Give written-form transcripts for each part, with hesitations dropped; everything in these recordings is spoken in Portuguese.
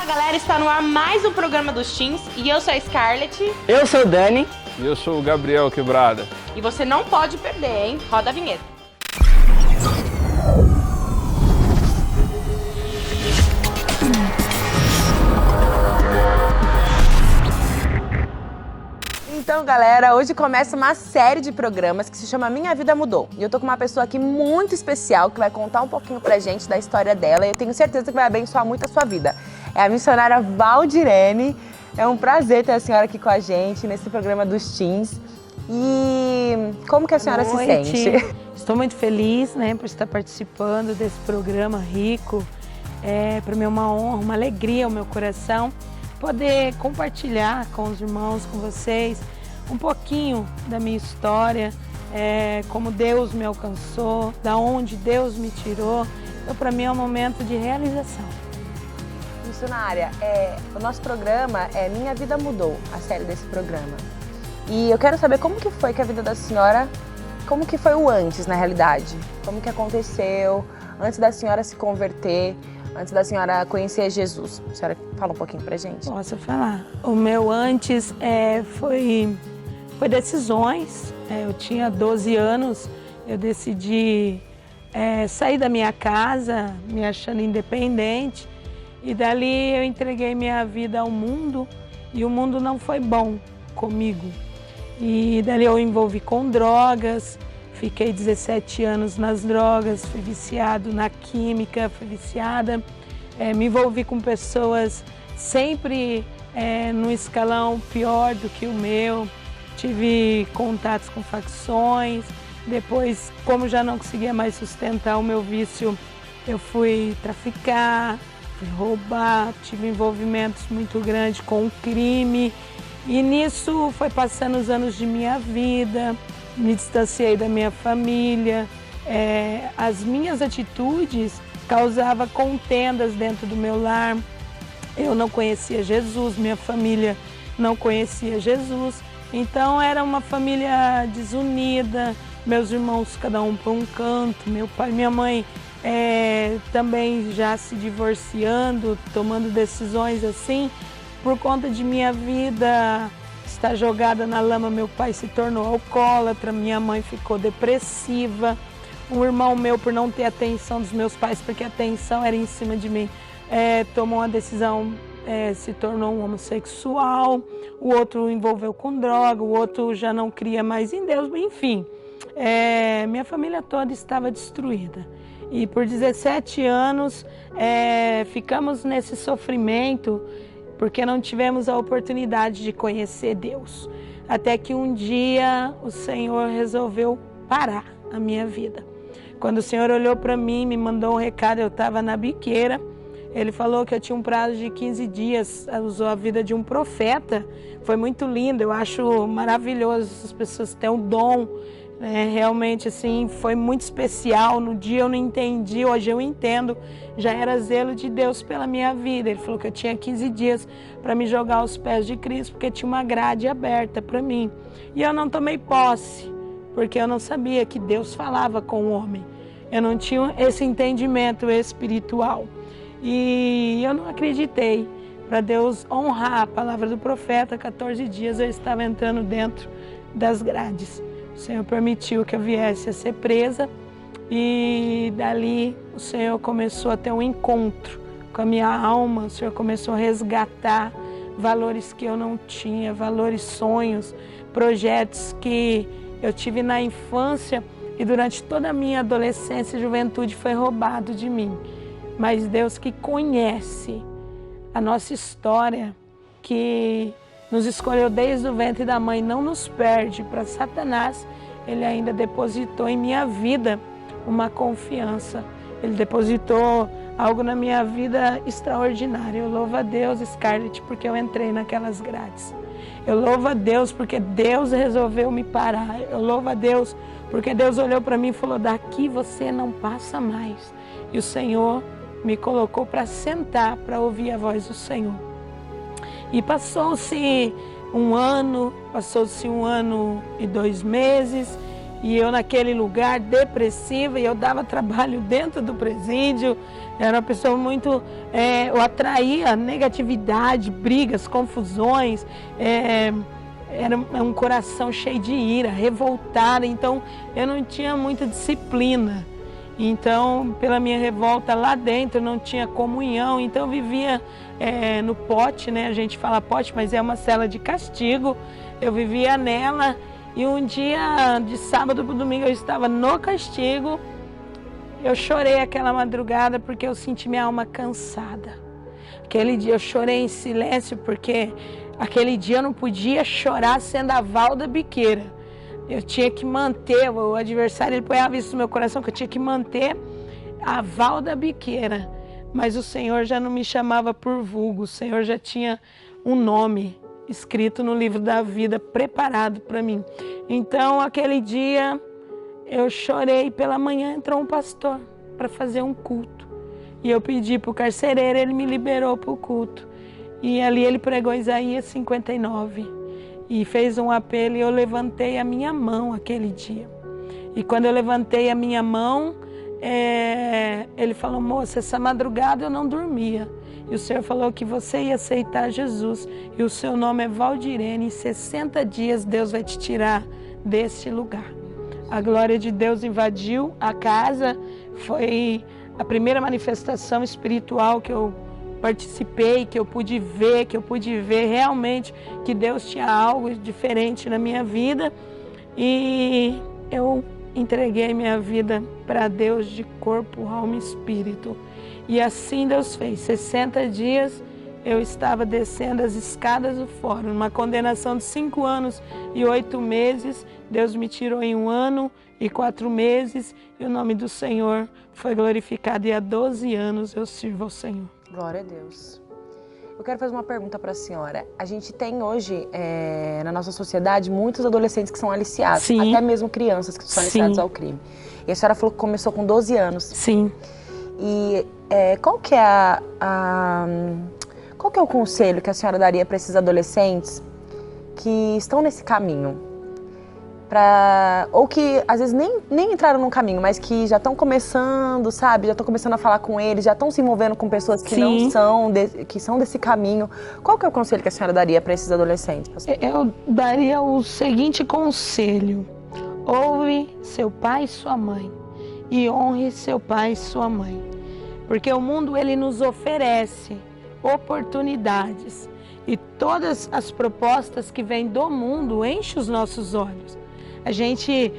Fala galera, está no ar mais um programa dos Teens e eu sou a Scarlett. Eu sou o Dani. E eu sou o Gabriel Quebrada. E você não pode perder, hein? Roda a vinheta. Então, galera, hoje começa uma série de programas que se chama Minha Vida Mudou. E eu tô com uma pessoa aqui muito especial que vai contar um pouquinho pra gente da história dela e eu tenho certeza que vai abençoar muito a sua vida. É a missionária Valdirene. É um prazer ter a senhora aqui com a gente nesse programa dos Teens. E como que a senhora se sente? Estou muito feliz, né, por estar participando desse programa rico. Para mim é uma honra, uma alegria ao meu coração poder compartilhar com os irmãos, com vocês, um pouquinho da minha história, como Deus me alcançou, da onde Deus me tirou. Então, para mim é um momento de realização. Missionária, o nosso programa é Minha Vida Mudou, a série desse programa. E eu quero saber como que foi que a vida da senhora, como que foi o antes, na realidade? Como que aconteceu antes da senhora se converter, antes da senhora conhecer Jesus? A senhora fala um pouquinho pra gente. Posso falar. O meu antes foi decisões. Eu tinha 12 anos, eu decidi sair da minha casa, me achando independente. E dali eu entreguei minha vida ao mundo e o mundo não foi bom comigo. E dali eu envolvi com drogas, fiquei 17 anos nas drogas, fui viciado na química, fui viciada, me envolvi com pessoas sempre num escalão pior do que o meu, tive contatos com facções, depois, como já não conseguia mais sustentar o meu vício, eu fui traficar, fui roubar, tive envolvimentos muito grandes com o crime. E nisso foi passando os anos de minha vida, me distanciei da minha família, as minhas atitudes causavam contendas dentro do meu lar. Eu não conhecia Jesus, minha família não conhecia Jesus, então era uma família desunida, meus irmãos cada um para um canto, meu pai e minha mãe também já se divorciando, tomando decisões assim. Por conta de minha vida estar jogada na lama, meu pai se tornou alcoólatra, minha mãe ficou depressiva. Um irmão meu, por não ter atenção dos meus pais, porque a atenção era em cima de mim, tomou uma decisão, se tornou um homossexual. O outro envolveu com droga, o outro já não cria mais em Deus. Enfim, minha família toda estava destruída. E por 17 anos ficamos nesse sofrimento, porque não tivemos a oportunidade de conhecer Deus. Até que um dia o Senhor resolveu parar a minha vida. Quando o Senhor olhou para mim, me mandou um recado, eu estava na biqueira, Ele falou que eu tinha um prazo de 15 dias, usou a vida de um profeta. Foi muito lindo, eu acho maravilhoso, as pessoas têm um dom, realmente assim, foi muito especial. No dia eu não entendi, hoje eu entendo, já era zelo de Deus pela minha vida. Ele falou que eu tinha 15 dias para me jogar aos pés de Cristo, porque tinha uma grade aberta para mim. E eu não tomei posse, porque eu não sabia que Deus falava com o homem. Eu não tinha esse entendimento espiritual. E eu não acreditei. Para Deus honrar a palavra do profeta, 14 dias eu estava entrando dentro das grades. O Senhor permitiu que eu viesse a ser presa e dali o Senhor começou a ter um encontro com a minha alma. O Senhor começou a resgatar valores que eu não tinha, valores, sonhos, projetos que eu tive na infância e durante toda a minha adolescência e juventude foi roubado de mim. Mas Deus, que conhece a nossa história, que nos escolheu desde o ventre da mãe, não nos perde para Satanás. Ele ainda depositou em minha vida uma confiança. Ele depositou algo na minha vida extraordinário. Eu louvo a Deus, Scarlett, porque eu entrei naquelas grades. Eu louvo a Deus porque Deus resolveu me parar. Eu louvo a Deus porque Deus olhou para mim e falou: daqui você não passa mais. E o Senhor me colocou para sentar, para ouvir a voz do Senhor. E passou-se um ano e 2 meses, E eu naquele lugar depressiva, e eu dava trabalho dentro do presídio. Era uma pessoa muito... eu atraía negatividade, brigas, confusões. Era um coração cheio de ira, revoltada. Então, eu não tinha muita disciplina. Então, pela minha revolta lá dentro, não tinha comunhão. Então, eu vivia no pote, né? A gente fala pote, mas é uma cela de castigo. Eu vivia nela. E um dia, de sábado para domingo, eu estava no castigo. Eu chorei aquela madrugada porque eu senti minha alma cansada. Aquele dia eu chorei em silêncio porque aquele dia eu não podia chorar sendo a Valda Biqueira. Eu tinha que manter, o adversário ele ponhava isso no meu coração, que eu tinha que manter a Valda Biqueira. Mas o Senhor já não me chamava por vulgo, o Senhor já tinha um nome escrito no livro da vida, preparado para mim. Então, aquele dia, eu chorei. Pela manhã entrou um pastor para fazer um culto. E eu pedi para o carcereiro, ele me liberou para o culto. E ali ele pregou Isaías 59. E fez um apelo e eu levantei a minha mão aquele dia. E quando eu levantei a minha mão, ele falou: moça, essa madrugada eu não dormia. E o Senhor falou que você ia aceitar Jesus. E o seu nome é Valdirene. Em 60 dias Deus vai te tirar desse lugar. A glória de Deus invadiu a casa. Foi a primeira manifestação espiritual que eu participei, que eu pude ver realmente que Deus tinha algo diferente na minha vida. E eu entreguei minha vida para Deus de corpo, alma e espírito. E assim Deus fez. 60 dias eu estava descendo as escadas do fórum, uma condenação de 5 anos e 8 meses. Deus me tirou em 1 ano e 4 meses e o nome do Senhor foi glorificado. E há 12 anos eu sirvo ao Senhor. Glória a Deus. Eu quero fazer uma pergunta para a senhora. A gente tem hoje, na nossa sociedade, muitos adolescentes que são aliciados. Sim. Até mesmo crianças que são aliciadas ao crime. E a senhora falou que começou com 12 anos. Sim. E qual que é qual que é o conselho que a senhora daria para esses adolescentes que estão nesse caminho? Ou que às vezes nem entraram no caminho, mas que já estão começando, sabe? Já estão começando a falar com eles, já estão se envolvendo com pessoas que não são, que são desse caminho. Qual que é o conselho que a senhora daria para esses adolescentes, pastor? Eu daria o seguinte conselho: ouve seu pai e sua mãe e honre seu pai e sua mãe. Porque o mundo ele nos oferece oportunidades e todas as propostas que vêm do mundo enchem os nossos olhos. A gente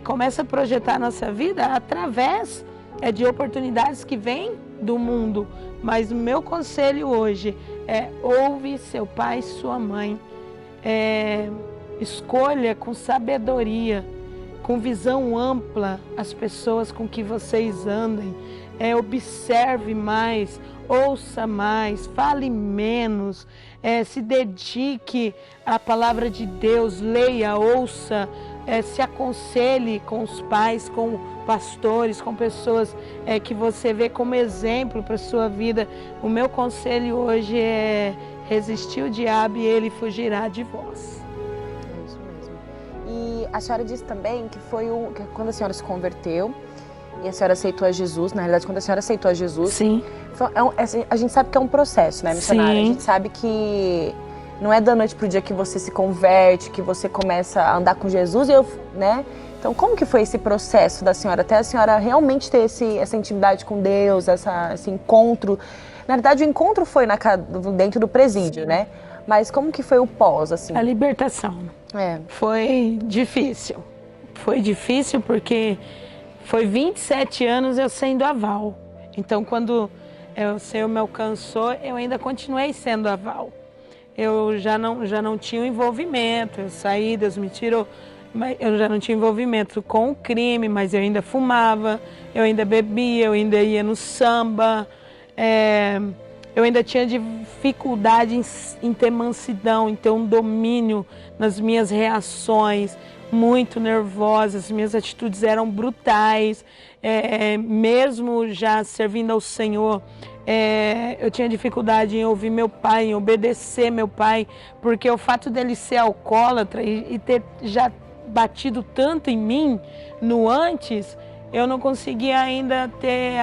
começa a projetar a nossa vida através de oportunidades que vêm do mundo. Mas o meu conselho hoje é: ouve seu pai e sua mãe. Escolha com sabedoria, com visão ampla as pessoas com que vocês andem. Observe mais, ouça mais, fale menos, se dedique à palavra de Deus, leia, ouça, se aconselhe com os pais, com pastores, com pessoas que você vê como exemplo para a sua vida. O meu conselho hoje é: resistir o diabo e ele fugirá de vós. É isso mesmo. E a senhora disse também que foi que quando a senhora se converteu e a senhora aceitou a Jesus, na realidade, quando a senhora aceitou a Jesus, sim, a gente sabe que é um processo, né, missionária? Sim. A gente sabe que não é da noite pro dia que você se converte, que você começa a andar com Jesus, né? Então, como que foi esse processo da senhora, até a senhora realmente ter essa intimidade com Deus, esse encontro? Na verdade, o encontro foi dentro do presídio, né? Mas como que foi o pós, assim? A libertação. Foi difícil. Foi difícil porque foi 27 anos eu sendo aval. Então, quando o Senhor me alcançou, eu ainda continuei sendo aval. Eu já não tinha envolvimento, eu saí, Deus me tirou. Eu já não tinha envolvimento com o crime, mas eu ainda fumava, eu ainda bebia, eu ainda ia no samba. Eu ainda tinha dificuldade em ter mansidão, em ter um domínio nas minhas reações, muito nervosa, as minhas atitudes eram brutais. Mesmo já servindo ao Senhor, eu tinha dificuldade em ouvir meu pai, em obedecer meu pai, porque o fato dele ser alcoólatra e ter já batido tanto em mim no antes, eu não conseguia ainda ter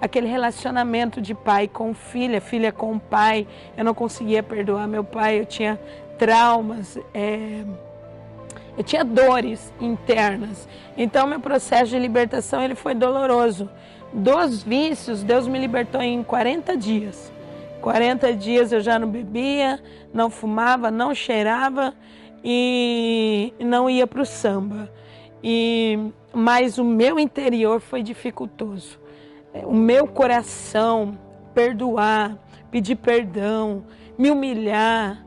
aquele relacionamento de pai com filha, filha com pai. Eu não conseguia perdoar meu pai, eu tinha traumas, eu tinha dores internas. Então meu processo de libertação ele foi doloroso. Dos vícios, Deus me libertou em 40 dias. 40 dias eu já não bebia, não fumava, não cheirava e não ia para o samba. Mas o meu interior foi dificultoso. O meu coração, perdoar, pedir perdão, me humilhar,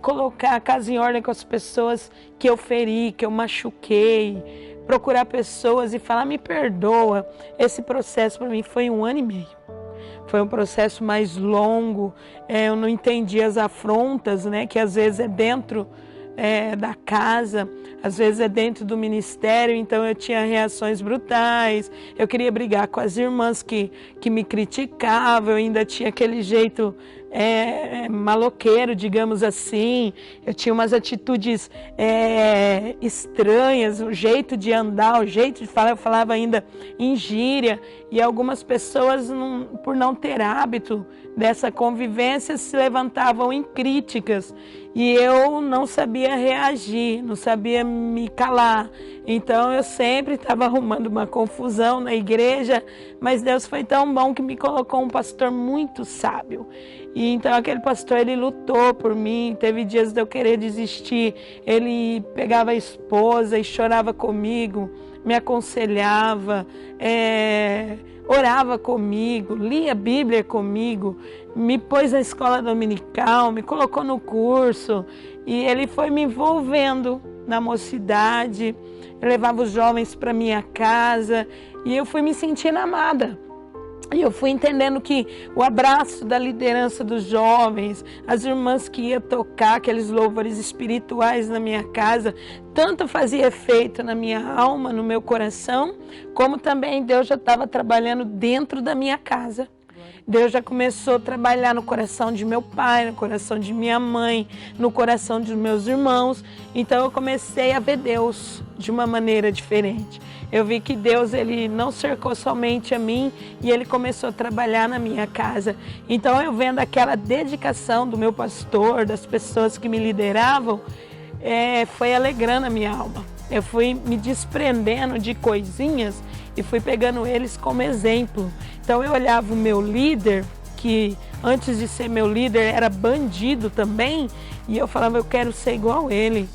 colocar a casa em ordem com as pessoas que eu feri, que eu machuquei, procurar pessoas e falar, me perdoa. Esse processo para mim foi 1 ano e meio. Foi um processo mais longo, eu não entendi as afrontas, né, que às vezes é dentro da casa, às vezes é dentro do ministério, então eu tinha reações brutais, eu queria brigar com as irmãs que me criticavam, eu ainda tinha aquele jeito maloqueiro, digamos assim, eu tinha umas atitudes estranhas, o jeito de andar, o jeito de falar, eu falava ainda em gíria, e algumas pessoas, por não ter hábito dessa convivência, se levantavam em críticas, e eu não sabia reagir, não sabia me calar. Então eu sempre estava arrumando uma confusão na igreja, mas Deus foi tão bom que me colocou um pastor muito sábio. E então aquele pastor, ele lutou por mim, teve dias de eu querer desistir, ele pegava a esposa e chorava comigo, me aconselhava, orava comigo, lia a Bíblia comigo, me pôs na escola dominical, me colocou no curso e ele foi me envolvendo na mocidade, eu levava os jovens para minha casa e eu fui me sentindo amada. E eu fui entendendo que o abraço da liderança dos jovens, as irmãs que iam tocar aqueles louvores espirituais na minha casa, tanto fazia efeito na minha alma, no meu coração, como também Deus já estava trabalhando dentro da minha casa. Deus já começou a trabalhar no coração de meu pai, no coração de minha mãe, no coração dos meus irmãos. Então eu comecei a ver Deus de uma maneira diferente. Eu vi que Deus, ele não cercou somente a mim e ele começou a trabalhar na minha casa. Então eu vendo aquela dedicação do meu pastor, das pessoas que me lideravam, foi alegrando a minha alma. Eu fui me desprendendo de coisinhas e fui pegando eles como exemplo. Então eu olhava o meu líder, que antes de ser meu líder era bandido também, e eu falava, eu quero ser igual a ele.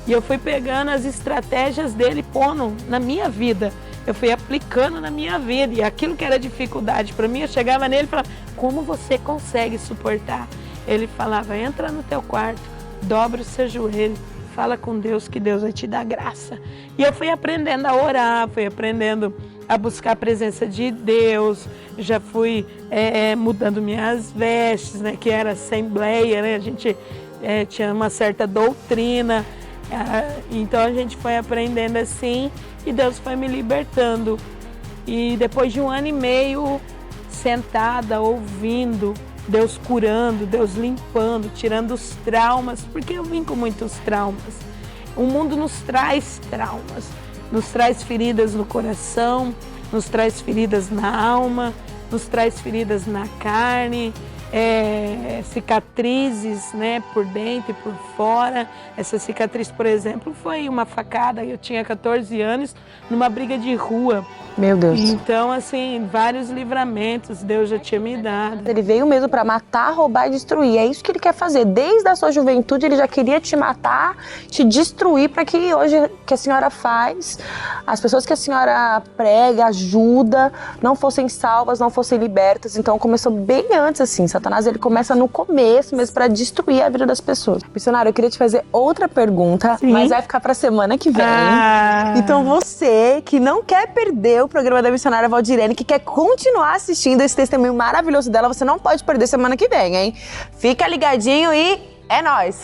E eu fui pegando as estratégias dele, pondo na minha vida. Eu fui aplicando na minha vida. E aquilo que era dificuldade para mim, eu chegava nele e falava, como você consegue suportar? Ele falava, entra no teu quarto, dobra o seu joelho, fala com Deus que Deus vai te dar graça. E eu fui aprendendo a orar, fui aprendendo a buscar a presença de Deus. Já fui mudando minhas vestes, né, que era assembleia, né? A gente tinha uma certa doutrina. Então a gente foi aprendendo assim e Deus foi me libertando. E depois de 1 ano e meio sentada, ouvindo, Deus curando, Deus limpando, tirando os traumas, porque eu vim com muitos traumas. O mundo nos traz traumas, nos traz feridas no coração, nos traz feridas na alma, nos traz feridas na carne, cicatrizes, né, por dentro e por fora. Essa cicatriz, por exemplo, foi uma facada. Eu tinha 14 anos numa briga de rua. Meu Deus. Então, assim, vários livramentos Deus já tinha me dado. Ele veio mesmo para matar, roubar e destruir. É isso que ele quer fazer. Desde a sua juventude, ele já queria te matar, te destruir, para que hoje que a senhora faz, as pessoas que a senhora prega, ajuda, não fossem salvas, não fossem libertas. Então, começou bem antes, assim. Satanás, ele começa no começo mesmo para destruir a vida das pessoas. Missionário, eu queria te fazer outra pergunta, sim, mas vai ficar para semana que vem. Então, você que não quer perder o programa da missionária Valdirene, que quer continuar assistindo esse testemunho maravilhoso dela, você não pode perder semana que vem, hein? Fica ligadinho e é nóis!